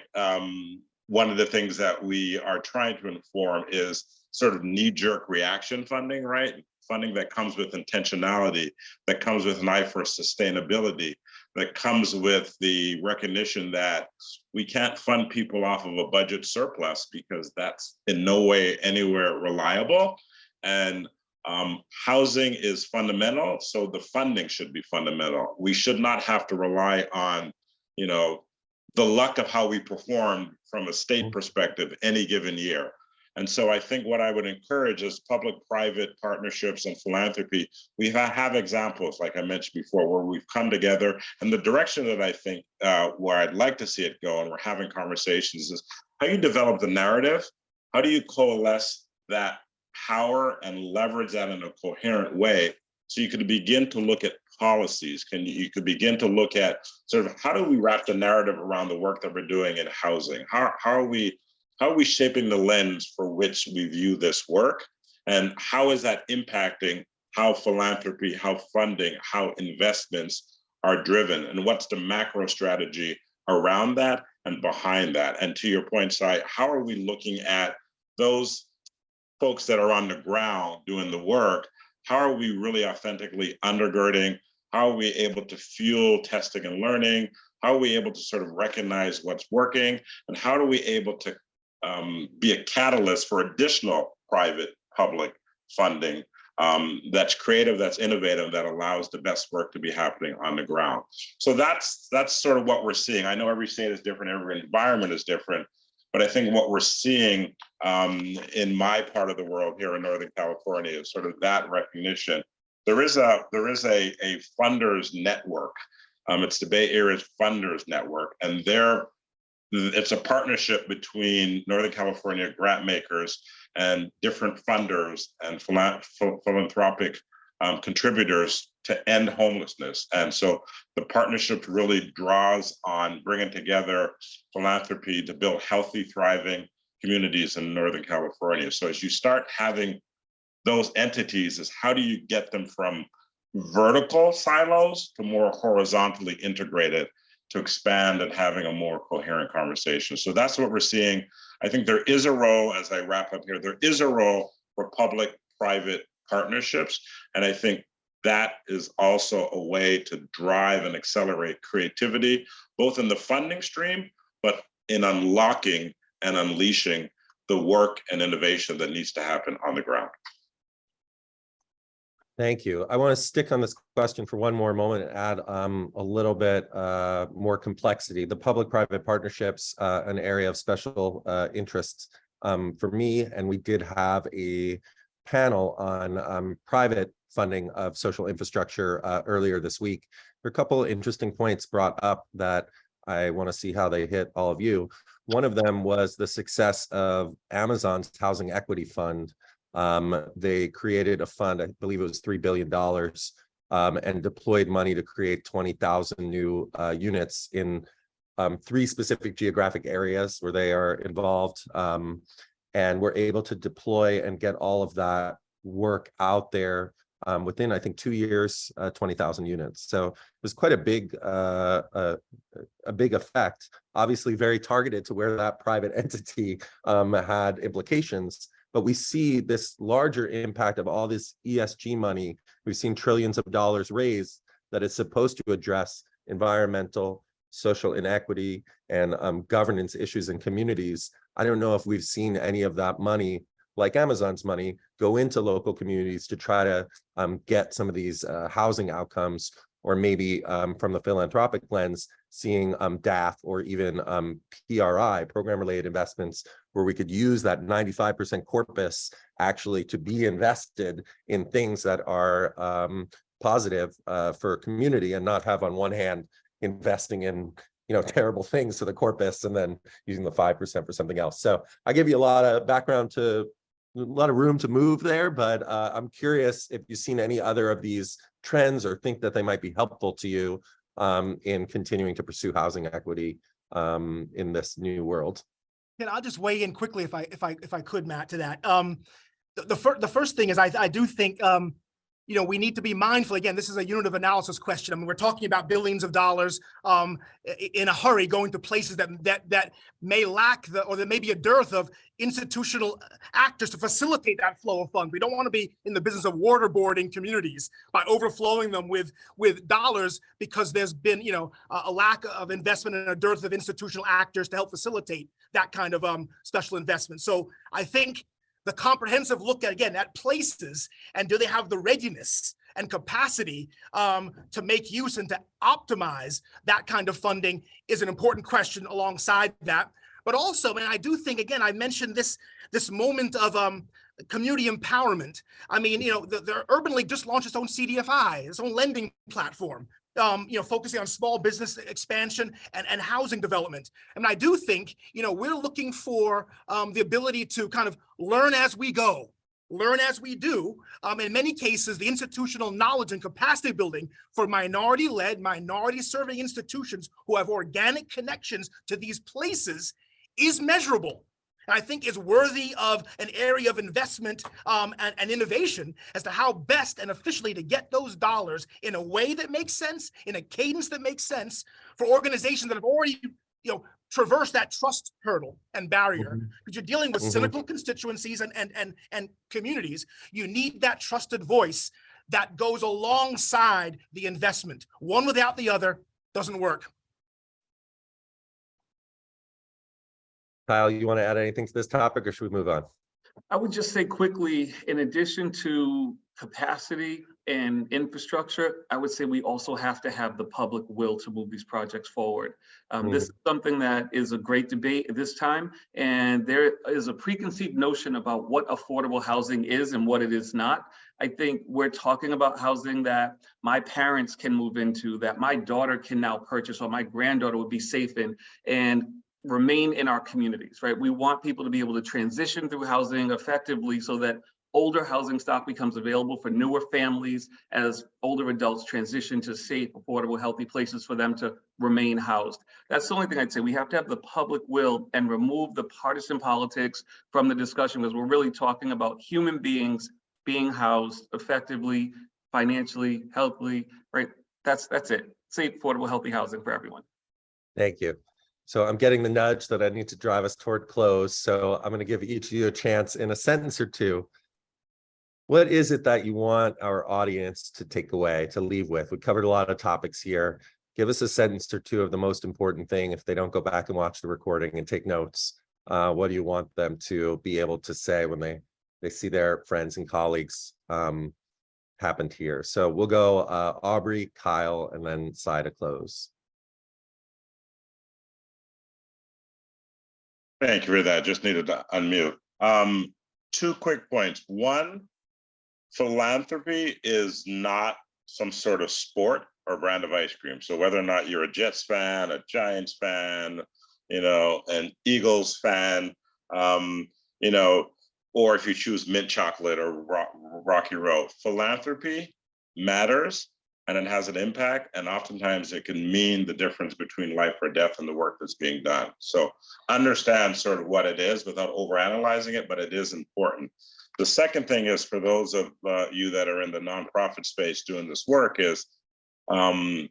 one of the things that we are trying to inform is sort of knee-jerk reaction funding, right? Funding that comes with intentionality, that comes with an eye for sustainability, that comes with the recognition that we can't fund people off of a budget surplus because that's in no way anywhere reliable. And housing is fundamental, so the funding should be fundamental. We should not have to rely on, you know, the luck of how we performed from a state perspective any given year. And so I think what I would encourage is public-private partnerships and philanthropy. We have examples, like I mentioned before, where we've come together. And the direction that I think where I'd like to see it go, and we're having conversations, is how you develop the narrative. How do you coalesce that power and leverage that in a coherent way so you could begin to look at policies? You could begin to look at sort of how do we wrap the narrative around the work that we're doing in housing? How are we shaping the lens for which we view this work? And how is that impacting how philanthropy, how funding, how investments are driven? And what's the macro strategy around that and behind that? And to your point, Sai, how are we looking at those folks that are on the ground doing the work? How are we really authentically undergirding? How are we able to fuel testing and learning? How are we able to sort of recognize what's working? And how are we able to be a catalyst for additional private public funding that's creative, that's innovative, that allows the best work to be happening on the ground? So that's sort of what we're seeing. I know every state is different, every environment is different, but I think what we're seeing in my part of the world here in Northern California is sort of that recognition. There is a funders network. It's the Bay Area's funders network, and it's a partnership between Northern California grant makers and different funders and philanthropic contributors to end homelessness. And so the partnership really draws on bringing together philanthropy to build healthy, thriving communities in Northern California. So as you start having those entities, is how do you get them from vertical silos to more horizontally integrated, to expand and having a more coherent conversation? So that's what we're seeing. I think there is a role, as I wrap up here, there is a role for public-private partnerships. And I think that is also a way to drive and accelerate creativity, both in the funding stream, but in unlocking and unleashing the work and innovation that needs to happen on the ground. Thank you. I want to stick on this question for one more moment and add a little bit more complexity. The public-private partnerships, an area of special interest for me, and we did have a panel on private funding of social infrastructure earlier this week. There are a couple of interesting points brought up that I want to see how they hit all of you. One of them was the success of Amazon's Housing Equity Fund. They created a fund, I believe it was $3 billion, and deployed money to create 20,000 new units in 3 specific geographic areas where they are involved, and were able to deploy and get all of that work out there within, I think, 2 years, 20,000 units. So it was quite a big effect, obviously very targeted to where that private entity had implications. But we see this larger impact of all this ESG money. We've seen trillions of dollars raised that is supposed to address environmental, social inequity, and governance issues in communities. I don't know if we've seen any of that money, like Amazon's money, go into local communities to try to get some of these housing outcomes, or maybe from the philanthropic lens, seeing DAF or even PRI, program-related investments, where we could use that 95% corpus actually to be invested in things that are positive for community, and not have on one hand investing in terrible things to the corpus and then using the 5% for something else. So I give you a lot of background to lot of room to move there, but I'm curious if you've seen any other of these trends or think that they might be helpful to you in continuing to pursue housing equity in this new world. Yeah, I'll just weigh in quickly if I could, Matt, to that. The first thing is I do think we need to be mindful. Again, this is a unit of analysis question. I mean, we're talking about billions of dollars in a hurry going to places that may lack or there may be a dearth of institutional actors to facilitate that flow of funds. We don't want to be in the business of waterboarding communities by overflowing them with dollars because there's been a lack of investment and a dearth of institutional actors to help facilitate that kind of special investment. So I think the comprehensive look at places and do they have the readiness and capacity to make use and to optimize that kind of funding is an important question alongside that. But also, and I do think, again, I mentioned this moment of community empowerment. I mean, the Urban League just launched its own CDFI, its own lending platform, focusing on small business expansion and housing development. And I do think, we're looking for the ability to kind of learn as we go, learn as we do. In many cases, the institutional knowledge and capacity building for minority-led, minority-serving institutions who have organic connections to these places is measurable. And I think is worthy of an area of investment and innovation as to how best and efficiently to get those dollars in a way that makes sense, in a cadence that makes sense for organizations that have already, traversed that trust hurdle and barrier. Because you're dealing with cynical constituencies and communities. You need that trusted voice that goes alongside the investment. One without the other doesn't work. Kyle, you want to add anything to this topic or should we move on? I would just say quickly, in addition to capacity and infrastructure, I would say we also have to have the public will to move these projects forward. This is something that is a great debate at this time, and there is a preconceived notion about what affordable housing is and what it is not. I think we're talking about housing that my parents can move into, that my daughter can now purchase, or my granddaughter would be safe in, and remain in our communities, right? We want people to be able to transition through housing effectively so that older housing stock becomes available for newer families as older adults transition to safe, affordable, healthy places for them to remain housed. That's the only thing I'd say. We have to have the public will and remove the partisan politics from the discussion, because we're really talking about human beings being housed effectively, financially, healthily, right? That's it. Safe, affordable, healthy housing for everyone. Thank you. So I'm getting the nudge that I need to drive us toward close. So I'm going to give each of you a chance in a sentence or two. What is it that you want our audience to take away, to leave with? We covered a lot of topics here. Give us a sentence or two of the most important thing if they don't go back and watch the recording and take notes. What do you want them to be able to say when they see their friends and colleagues happened here? So we'll go Aubrey, Kyle, and then Cy to close. Thank you for that. Just needed to unmute. 2 quick points. One, philanthropy is not some sort of sport or brand of ice cream. So whether or not you're a Jets fan, a Giants fan, an Eagles fan, or if you choose mint chocolate or Rocky Road, philanthropy matters and it has an impact. And oftentimes it can mean the difference between life or death and the work that's being done. So understand sort of what it is without overanalyzing it, but it is important. The second thing is, for those of you that are in the nonprofit space doing this work, is I'm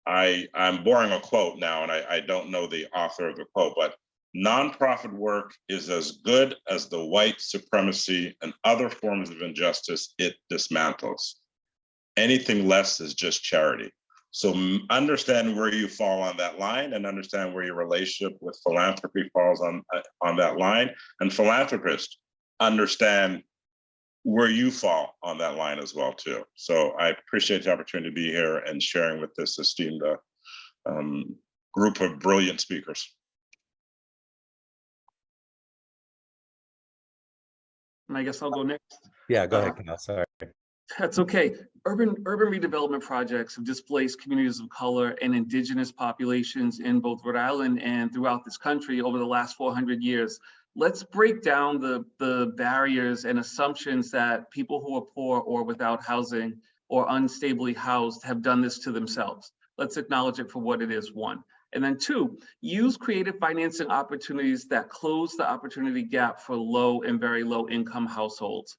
borrowing a quote now, and I don't know the author of the quote, but nonprofit work is as good as the white supremacy and other forms of injustice it dismantles. Anything less is just charity. So understand where you fall on that line and understand where your relationship with philanthropy falls on that line. And philanthropists, understand where you fall on that line as well too. So I appreciate the opportunity to be here and sharing with this esteemed group of brilliant speakers. And I guess I'll go next. Yeah, go ahead, Kyle. Sorry. That's okay. Urban redevelopment projects have displaced communities of color and indigenous populations in both Rhode Island and throughout this country over the last 400 years. let's break down the barriers and assumptions that people who are poor or without housing or unstably housed have done this to themselves. Let's acknowledge it for what it is, one. And then two, use creative financing opportunities that close the opportunity gap for low and very low income households.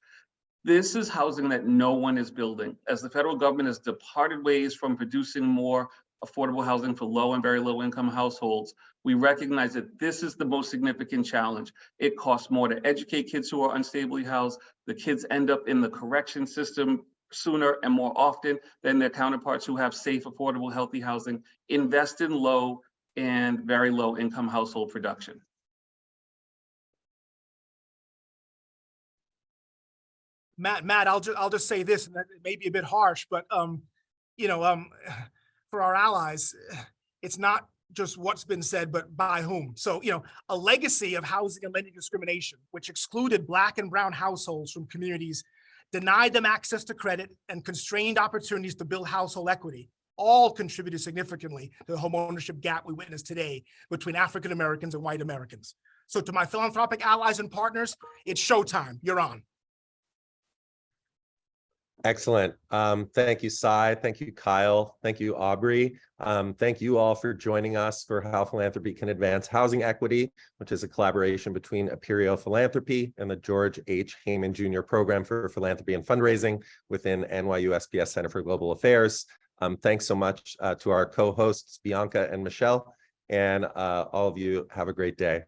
This is housing that no one is building. As the federal government has departed ways from producing more affordable housing for low and very low income households, we recognize that this is the most significant challenge. It costs more to educate kids who are unstably housed. The kids end up in the correction system sooner and more often than their counterparts who have safe, affordable, healthy housing. Invest in low and very low income household production. Matt, I'll just say this, and that may be a bit harsh, but for our allies, it's not just what's been said, but by whom. So, a legacy of housing and lending discrimination, which excluded Black and brown households from communities, denied them access to credit, and constrained opportunities to build household equity, all contributed significantly to the homeownership gap we witness today between African Americans and white Americans. So to my philanthropic allies and partners, it's showtime. You're on. Excellent. Thank you, Cy. Thank you, Kyle. Thank you, Aubrey. Thank you all for joining us for How Philanthropy Can Advance Housing Equity, which is a collaboration between Aperio Philanthropy and the George H. Heyman Jr. Program for Philanthropy and Fundraising within NYU SPS Center for Global Affairs. Thanks so much to our co-hosts, Bianca and Michelle, and all of you have a great day.